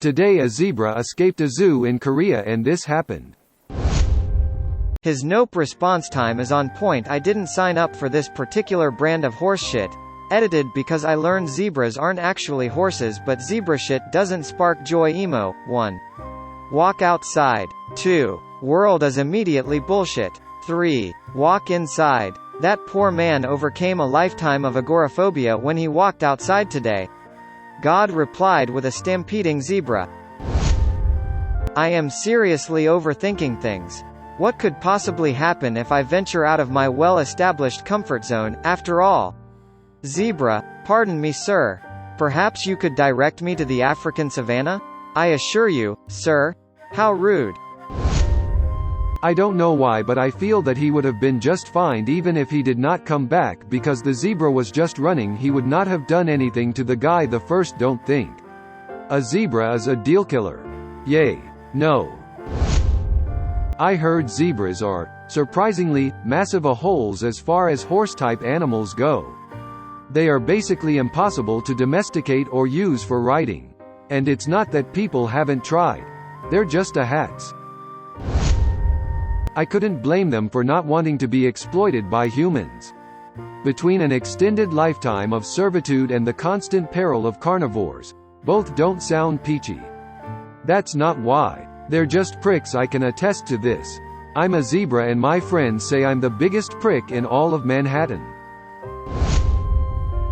Today a zebra escaped a zoo in Korea and this happened. His nope response time is on point. I didn't sign up for this particular brand of horseshit. Edited because I learned zebras aren't actually horses, but zebra shit doesn't spark joy. Emo. 1. Walk outside. 2. World is immediately bullshit. 3. Walk inside. That poor man overcame a lifetime of agoraphobia when he walked outside today. God replied with a stampeding zebra. I am seriously overthinking things. What could possibly happen if I venture out of my well-established comfort zone, after all? Zebra, pardon me sir. Perhaps you could direct me to the African savannah? I assure you, sir. How rude. I don't know why, but I feel that he would have been just fine even if he did not come back, because the zebra was just running. He would not have done anything to the guy. The first don't think. A zebra is a deal killer. Yay. No. I heard zebras are, surprisingly, massive a-holes as far as horse-type animals go. They are basically impossible to domesticate or use for riding. And it's not that people haven't tried. They're just a hats. I couldn't blame them for not wanting to be exploited by humans. Between an extended lifetime of servitude and the constant peril of carnivores, both don't sound peachy. That's not why. They're just pricks. I can attest to this. I'm a zebra and my friends say I'm the biggest prick in all of Manhattan.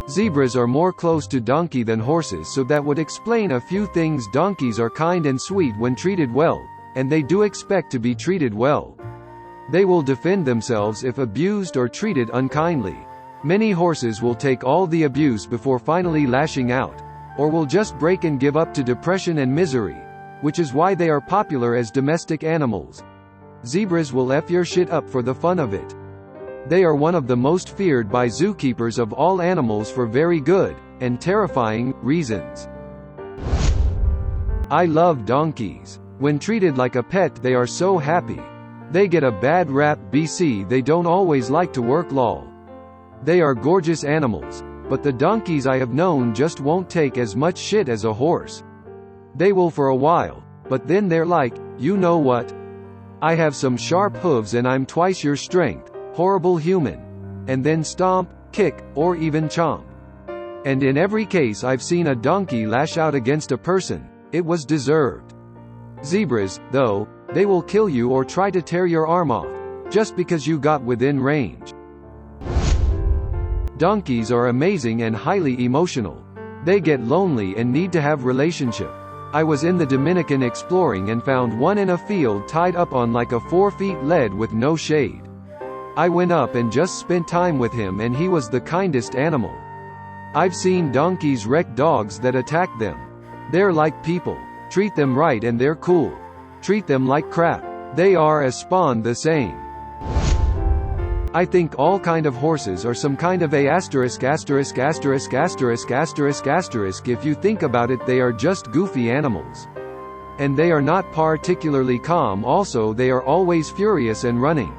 Zebras are more close to donkey than horses, so that would explain a few things. Donkeys are kind and sweet when treated well, and they do expect to be treated well. They will defend themselves if abused or treated unkindly. Many horses will take all the abuse before finally lashing out, or will just break and give up to depression and misery, which is why they are popular as domestic animals. Zebras will F your shit up for the fun of it. They are one of the most feared by zookeepers of all animals for very good, and terrifying, reasons. I love donkeys. When treated like a pet they are so happy. They get a bad rap. BC they don't always like to work. Lol. They are gorgeous animals, but the donkeys I have known just won't take as much shit as a horse. They will for a while, but then they're like, you know what? I have some sharp hooves and I'm twice your strength, horrible human. And then stomp, kick, or even chomp. And in every case I've seen a donkey lash out against a person, it was deserved. Zebras, though, they will kill you or try to tear your arm off, just because you got within range. Donkeys are amazing and highly emotional. They get lonely and need to have relationship. I was in the Dominican exploring and found one in a field tied up on like a 4 feet lead with no shade. I went up and just spent time with him and he was the kindest animal. I've seen donkeys wreck dogs that attack them. They're like people. Treat them right and they're cool. Treat them like crap. They are as spawned the same. I think all kind of horses are some kind of a asterisk. If you think about it, they are just goofy animals. And they are not particularly calm. Also, they are always furious and running.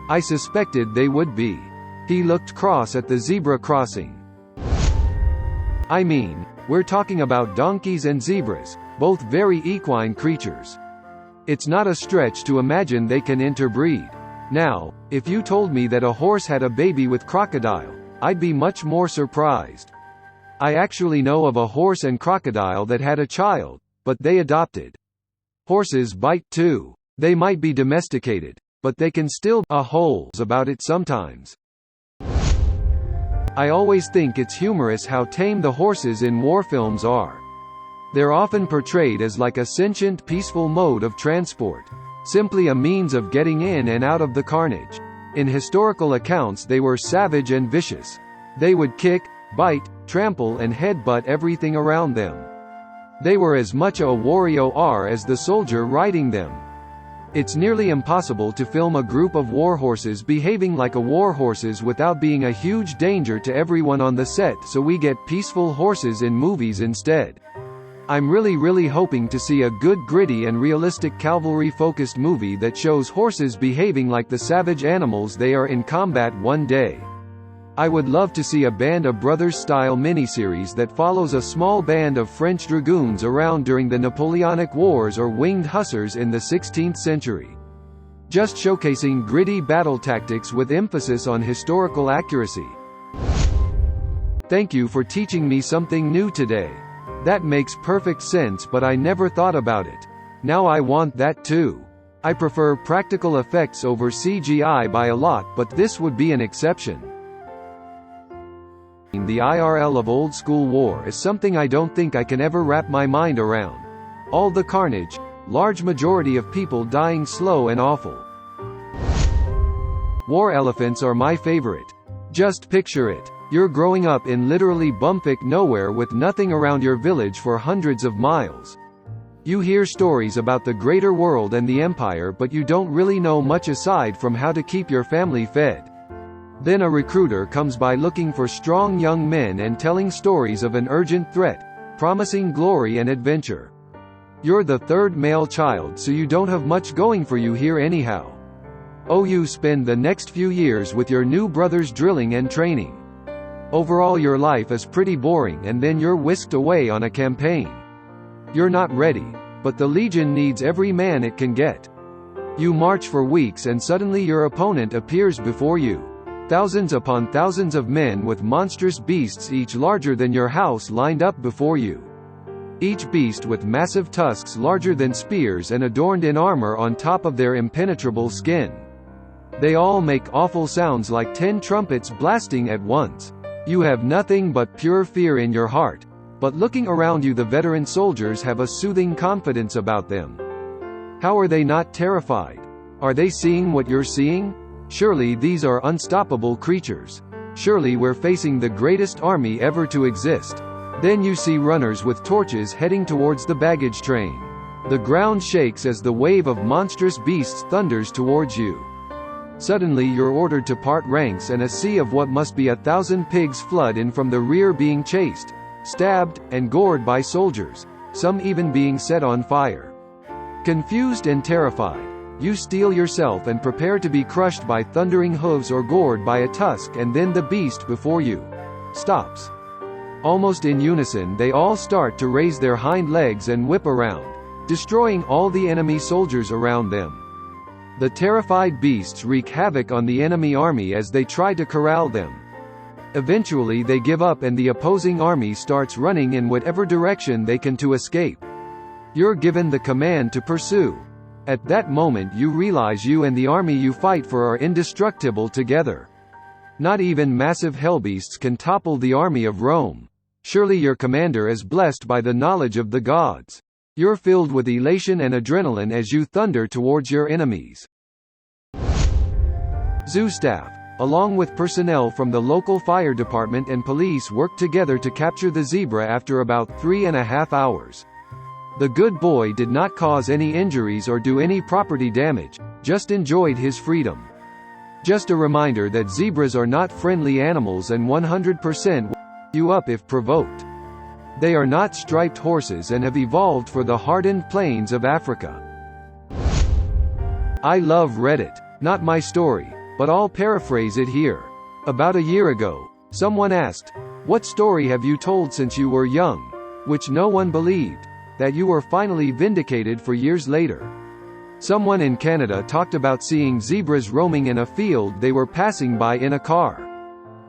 I suspected they would be. He looked cross at the zebra crossing. I mean, we're talking about donkeys and zebras, both very equine creatures. It's not a stretch to imagine they can interbreed. Now, if you told me that a horse had a baby with crocodile, I'd be much more surprised. I actually know of a horse and crocodile that had a child, but they adopted. Horses bite too. They might be domesticated, but they can still a-holes about it sometimes. I always think it's humorous how tame the horses in war films are. They're often portrayed as like a sentient, peaceful mode of transport. Simply a means of getting in and out of the carnage. In historical accounts they were savage and vicious. They would kick, bite, trample and headbutt everything around them. They were as much a warrior as the soldier riding them. It's nearly impossible to film a group of warhorses behaving like a warhorses without being a huge danger to everyone on the set, so we get peaceful horses in movies instead. I'm really hoping to see a good gritty and realistic cavalry-focused movie that shows horses behaving like the savage animals they are in combat one day. I would love to see a Band of Brothers-style miniseries that follows a small band of French dragoons around during the Napoleonic Wars or winged hussars in the 16th century. Just showcasing gritty battle tactics with emphasis on historical accuracy. Thank you for teaching me something new today. That makes perfect sense, but I never thought about it. Now I want that too. I prefer practical effects over CGI by a lot, but this would be an exception. The IRL of old school war is something I don't think I can ever wrap my mind around. All the carnage, large majority of people dying slow and awful. War elephants are my favorite. Just picture it. You're growing up in literally bumfuck nowhere with nothing around your village for hundreds of miles. You hear stories about the greater world and the empire, but you don't really know much aside from how to keep your family fed. Then a recruiter comes by looking for strong young men and telling stories of an urgent threat, promising glory and adventure. You're the third male child, so you don't have much going for you here anyhow. Oh, you spend the next few years with your new brothers drilling and training. Overall your life is pretty boring, and then you're whisked away on a campaign. You're not ready, but the Legion needs every man it can get. You march for weeks and suddenly your opponent appears before you. Thousands upon thousands of men with monstrous beasts each larger than your house lined up before you. Each beast with massive tusks larger than spears and adorned in armor on top of their impenetrable skin. They all make awful sounds like 10 trumpets blasting at once. You have nothing but pure fear in your heart, but looking around you the veteran soldiers have a soothing confidence about them. How are they not terrified? Are they seeing what you're seeing? Surely these are unstoppable creatures. Surely we're facing the greatest army ever to exist. Then you see runners with torches heading towards the baggage train. The ground shakes as the wave of monstrous beasts thunders towards you. Suddenly you're ordered to part ranks, and a sea of what must be 1,000 pigs flood in from the rear, being chased, stabbed, and gored by soldiers, some even being set on fire. Confused and terrified, you steel yourself and prepare to be crushed by thundering hooves or gored by a tusk, and then the beast before you stops. Almost in unison they all start to raise their hind legs and whip around, destroying all the enemy soldiers around them. The terrified beasts wreak havoc on the enemy army as they try to corral them. Eventually they give up and the opposing army starts running in whatever direction they can to escape. You're given the command to pursue. At that moment you realize you and the army you fight for are indestructible together. Not even massive hellbeasts can topple the army of Rome. Surely your commander is blessed by the knowledge of the gods. You're filled with elation and adrenaline as you thunder towards your enemies. Zoo staff, along with personnel from the local fire department and police, work together to capture the zebra after about 3.5 hours. The good boy did not cause any injuries or do any property damage, just enjoyed his freedom. Just a reminder that zebras are not friendly animals and 100% you up if provoked. They are not striped horses and have evolved for the hardened plains of Africa. I love Reddit. Not my story, but I'll paraphrase it here. About a year ago, someone asked, "What story have you told since you were young?" Which no one believed. That you were finally vindicated for years later. Someone in Canada talked about seeing zebras roaming in a field they were passing by in a car.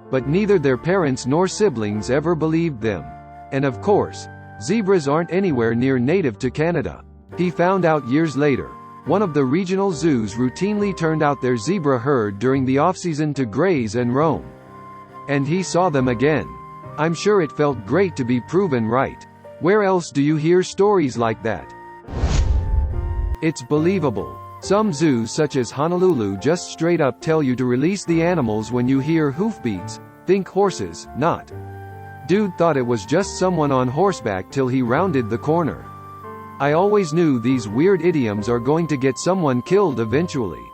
But neither their parents nor siblings ever believed them. And of course, zebras aren't anywhere near native to Canada. He found out years later. One of the regional zoos routinely turned out their zebra herd during the off-season to graze and roam. And he saw them again. I'm sure it felt great to be proven right. Where else do you hear stories like that? It's believable. Some zoos such as Honolulu just straight up tell you to release the animals when you hear hoofbeats. Think horses, not. Dude thought it was just someone on horseback till he rounded the corner. I always knew these weird idioms are going to get someone killed eventually.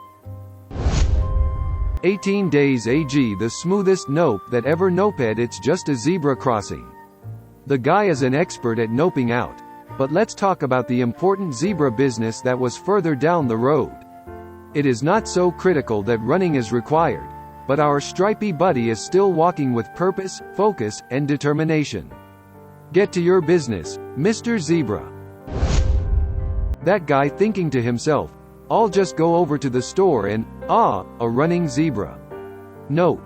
18 days AG, the smoothest nope that ever noped. It's just a zebra crossing. The guy is an expert at noping out. But let's talk about the important zebra business that was further down the road. It is not so critical that running is required. but our stripy buddy is still walking with purpose, focus, and determination. Get to your business, Mr. Zebra. That guy thinking to himself, I'll just go over to the store and, a running zebra. Nope.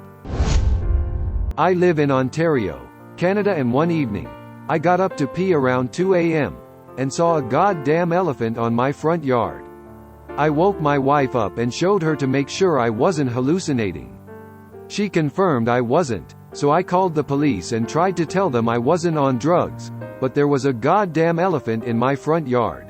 I live in Ontario, Canada, and one evening, I got up to pee around 2 a.m. and saw a goddamn elephant on my front yard. I woke my wife up and showed her to make sure I wasn't hallucinating. She confirmed I wasn't, so I called the police and tried to tell them I wasn't on drugs, but there was a goddamn elephant in my front yard.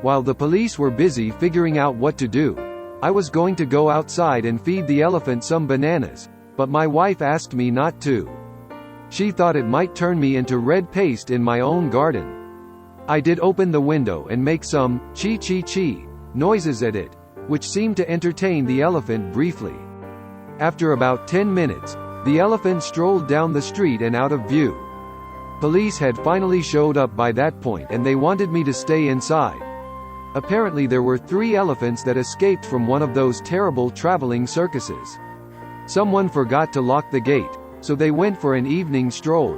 While the police were busy figuring out what to do, I was going to go outside and feed the elephant some bananas, but my wife asked me not to. She thought it might turn me into red paste in my own garden. I did open the window and make some chee-chee-chee noises at it, which seemed to entertain the elephant briefly. After about 10 minutes, the elephant strolled down the street and out of view. Police had finally showed up by that point and they wanted me to stay inside. Apparently there were 3 elephants that escaped from one of those terrible traveling circuses. Someone forgot to lock the gate, so they went for an evening stroll.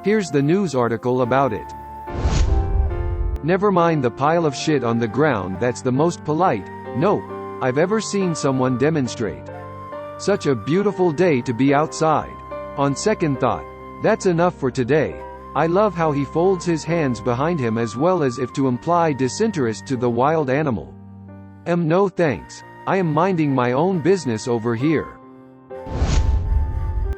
Here's the news article about it. Never mind the pile of shit on the ground, that's the most polite nope I've ever seen someone demonstrate. Such a beautiful day to be outside. On second thought, that's enough for today. I love how he folds his hands behind him as well as if to imply disinterest to the wild animal. No thanks. I am minding my own business over here.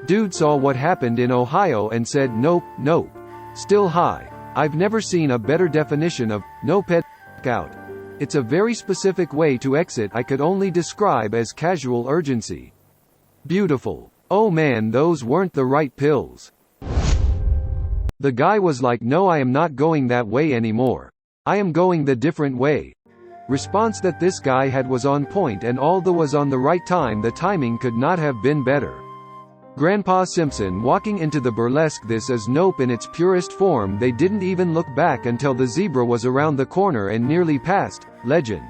Dude saw what happened in Ohio and said nope, nope. Still high. I've never seen a better definition of no pet out. It's a very specific way to exit I could only describe as casual urgency. Beautiful. Oh man, those weren't the right pills. The guy was like, no, I am not going that way anymore. I am going the different way. Response that this guy had was on point, and although was on the right time, the timing could not have been better. Grandpa Simpson walking into the burlesque. This is nope in its purest form. They didn't even look back until the zebra was around the corner and nearly past. Legend.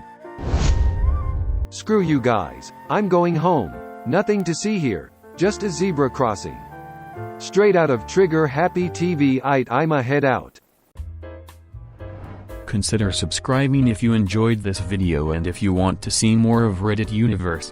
Screw you guys. I'm going home. Nothing to see here. Just a zebra crossing. Straight out of Trigger Happy TV. I'ma head out. Consider subscribing if you enjoyed this video and if you want to see more of Reddit Universe.